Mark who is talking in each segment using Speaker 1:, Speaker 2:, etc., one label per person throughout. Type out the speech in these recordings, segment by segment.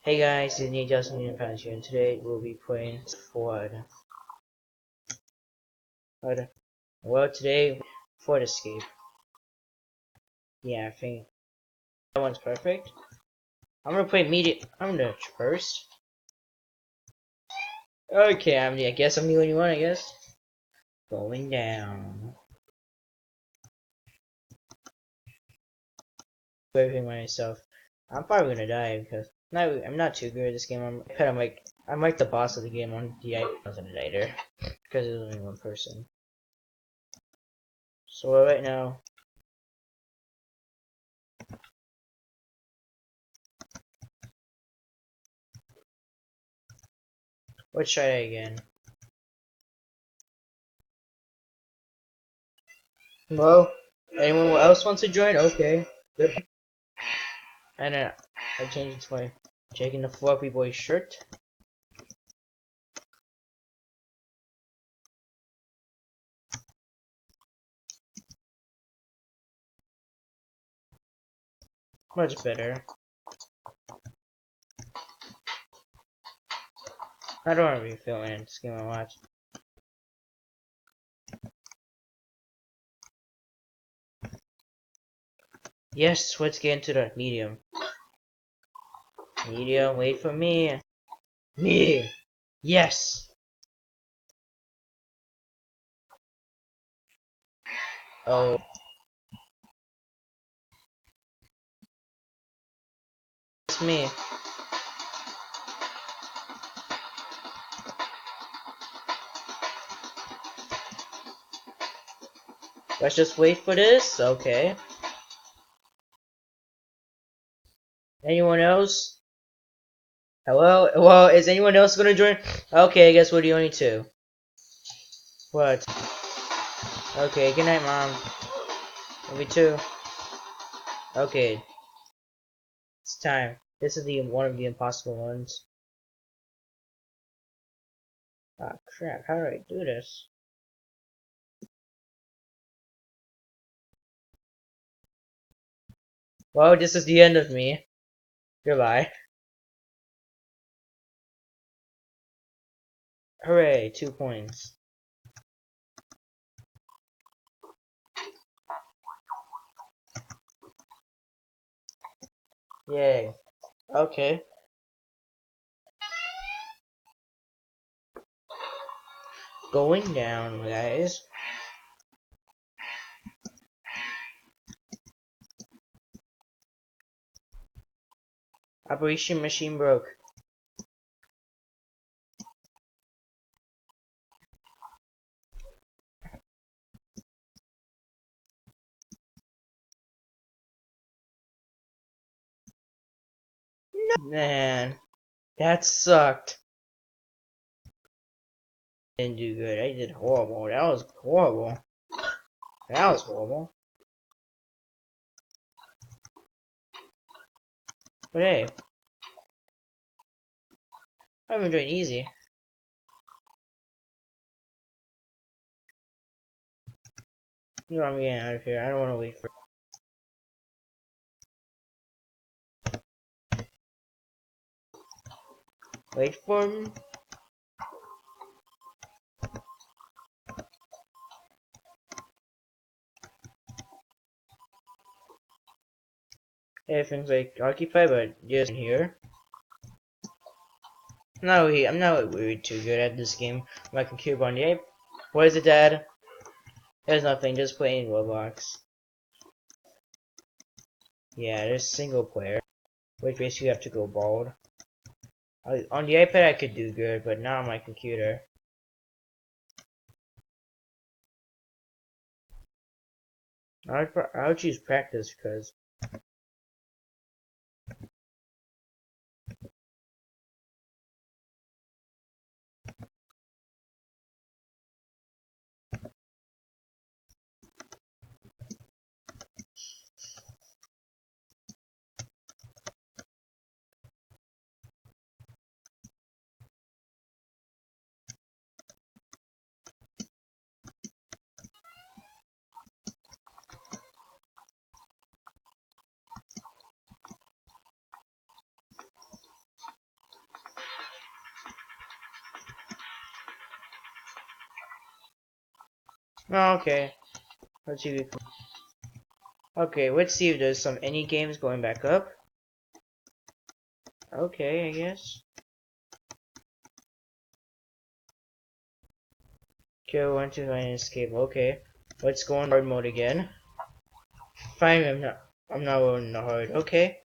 Speaker 1: Hey guys, it's me Justin Unipass here, and today we'll be playing Ford. Well, today, Ford Escape. Yeah, I think that one's perfect. I'm gonna play medium. I'm gonna first. Okay, I guess I'm the only one. I guess going down. Everything myself. I'm probably gonna die because I'm not too good at this game. I'm like the boss of the game on the I was gonna die there because there's only one person. So right now. Let's try that again. Well, anyone else wants to join? Okay. Good. And I changed it to my taking the fluffy boy shirt. Much better. I don't want to be filming this game I watch. Yes, let's get into the medium. Medium, wait for me. Me! Yes! Oh, it's me. Let's just wait for this. Okay. Anyone else? Hello? Well, is anyone else gonna join? Okay, I guess we're the only two. What? Okay, good night, Mom. Me too. Okay, it's time. This is the one of the impossible ones. Ah, crap. How do I do this? Well, this is the end of me. Goodbye. Hooray, 2 points. Yay. Okay. Going down, guys. Operation Machine broke. No. Man, that sucked. Didn't do good. I did horrible. That was horrible. That was horrible. But hey, I'm doing easy. You know I'm getting out of here. I don't want to wait for. Wait for me. Everything's like occupied, but just here. I'm not really too good at this game. My computer on the ape. What is it, Dad? There's nothing. Just playing Roblox. Yeah, there's single player, which basically you have to go bald. On the iPad I could do good, but not on my computer. I would choose practice because Oh, okay. Let's see. Okay, let's see if there's some any games going back up. Okay, I guess. Kill 1 2 9 escape. Okay, let's go on hard mode again. Fine, I'm not on the hard. Okay.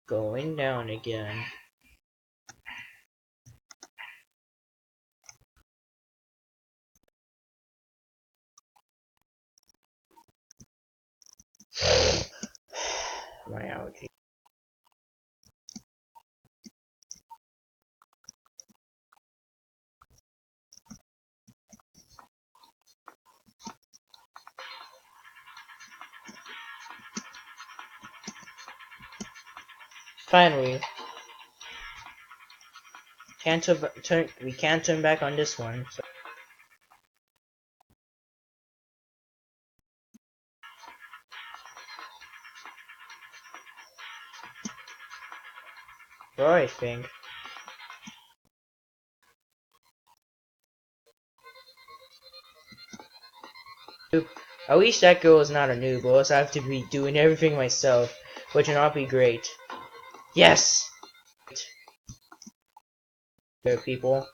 Speaker 1: Going down again. My allergy. Finally, we can't turn back on this one. So. Or I think. At least that girl is not a noob, or else I have to be doing everything myself, which would not be great. Yes! There, people.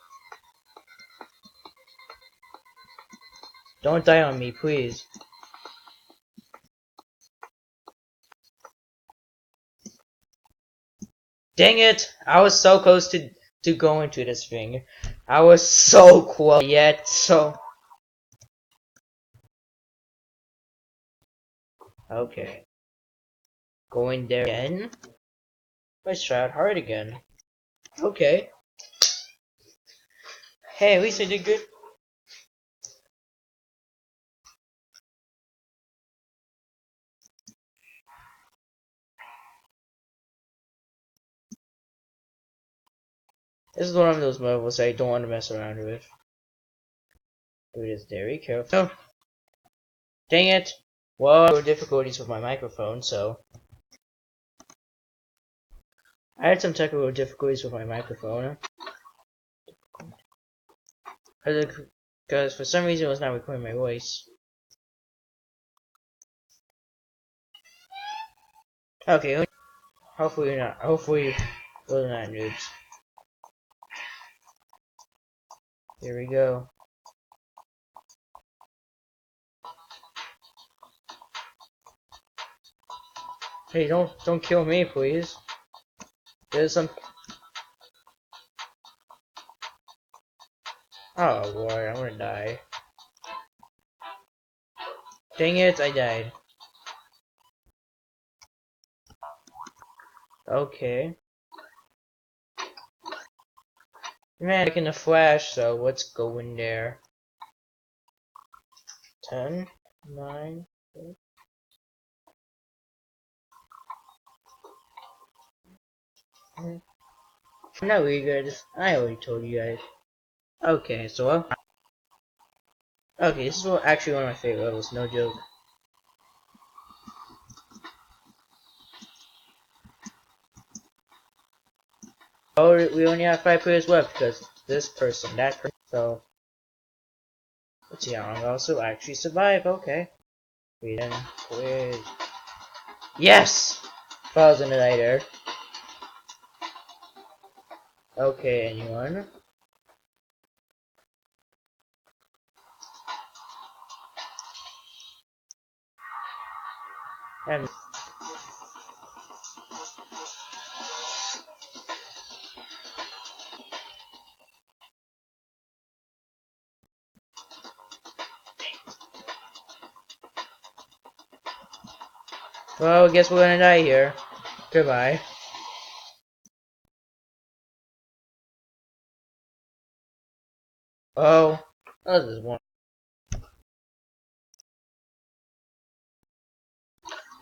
Speaker 1: Don't die on me, please. Dang it! I was so close to going to this thing. I was so close, yet so... Okay. Going there again? Let's try it hard again. Okay. Hey, at least I did good. This is one of those levels I don't want to mess around with. Do this very careful. Oh, dang it! Well, there were difficulties with my microphone, so... I had some technical difficulties with my microphone. Because for some reason it was not recording my voice. Okay, hopefully you're not. Hopefully those are not noobs. Here we go. Hey, don't kill me, please. There's some. Oh boy, I'm gonna die. Dang it, I died. Okay. Man, like in a flash, so let's go in there. 10, 9, 8. I'm not really good. I already told you guys. Okay, so okay, this is actually one of my favorite levels, no joke. Oh, we only have 5 players left because this person, that person. So let's see how long I'll also actually survive. Okay. We then quit. Yes! Falls in the lighter. Okay, anyone? And well, I guess we're gonna die here. Goodbye. Oh, that was one.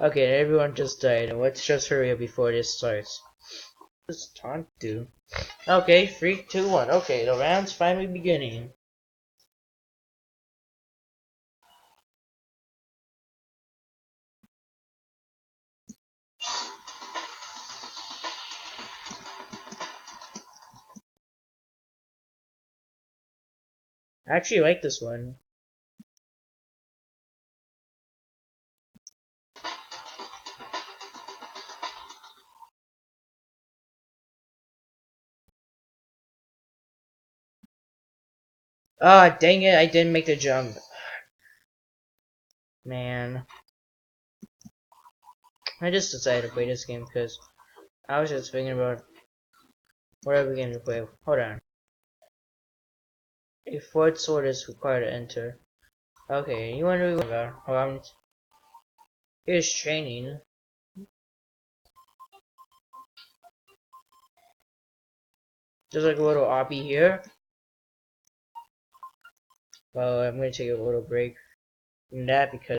Speaker 1: Okay, everyone just died. Let's just hurry up before this starts. What does taunt do? Okay, 3, 2, 1. Okay, the round's finally beginning. I actually like this one. Ah, dang it, I didn't make the jump. Man. I just decided to play this game because I was just thinking about what other game to play. Hold on. A fourth sword is required to enter. Okay, you wonder what about? Hold on. Here's training. There's like a little obby here. Well, I'm gonna take a little break from that because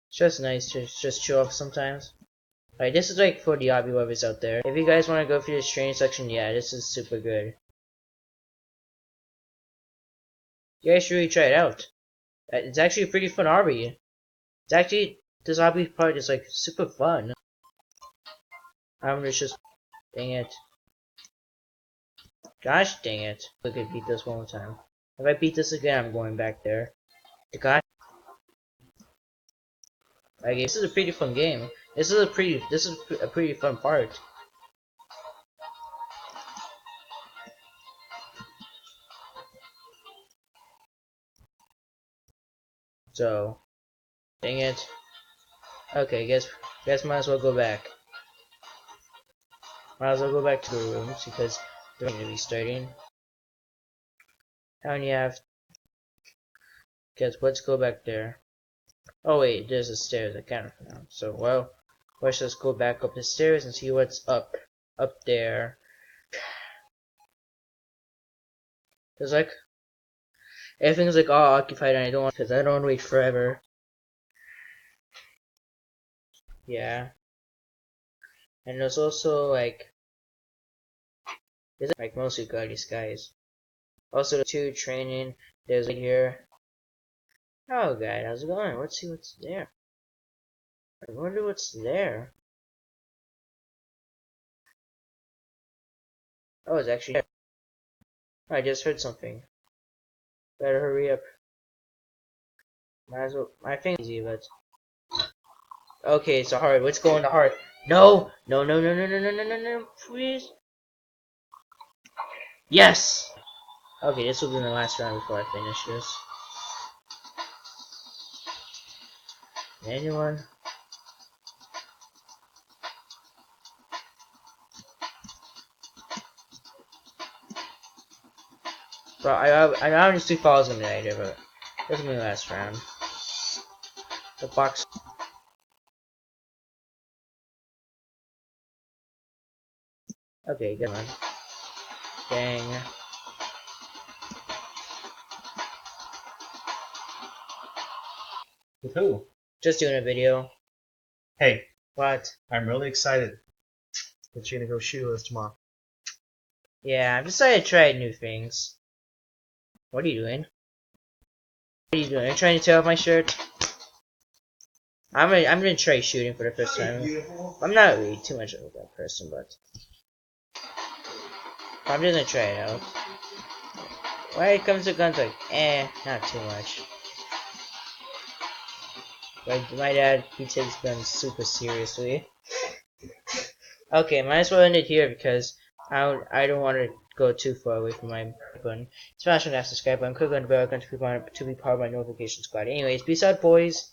Speaker 1: it's just nice to just chill off sometimes. Alright, this is like for the obby lovers out there. If you guys want to go through this training section, yeah, this is super good. You guys should really try it out. It's actually a pretty fun obby. It's actually, this obby part is like super fun. I'm just, dang it. Gosh dang it. I could beat this one more time. If I beat this again, I'm going back there. Gosh. Like, this is a pretty fun game. This is a pretty fun part. So, dang it. Okay, guess might as well go back. Might as well go back to the rooms because they're going to be starting. How many have? Guess let's go back there. Oh wait, there's a stairs. I can't now. So well, let's just go back up the stairs and see what's up there. There's like everything's like all occupied, and I don't want because I don't want to wait forever. Yeah, and there's also like there's like mostly cloudy skies. Also, the two training. There's right here. Oh, guys, how's it going? Let's see what's there. I wonder what's there. Oh, it's actually there. I just heard something. Better hurry up. Might as well. I think it's easy, but okay, it's a heart. Let's go in the heart. No, no, no, no, no, no, no, no, no, no, please. Yes. Okay, this will be the last round before I finish this. Anyone? Well, I honestly thought I was gonna die there, but this will be the last round. The box. Okay, good one. Dang.
Speaker 2: With who?
Speaker 1: Just doing a video.
Speaker 2: Hey,
Speaker 1: What?
Speaker 2: I'm really excited that you're gonna go shoot with us tomorrow.
Speaker 1: Yeah, I've decided to try new things. What are you doing? What are you doing? Are you trying to tear off my shirt? I'm gonna try shooting for the first time. I'm not really too much of that person, but I'm just gonna try it out. When it comes to guns, like, not too much. Like, my dad, he takes guns super seriously. Okay, might as well end it here because I don't want to go too far away from my button. Smash on that subscribe button, click on the bell icon to be part of my notification squad. Anyways, peace out, boys.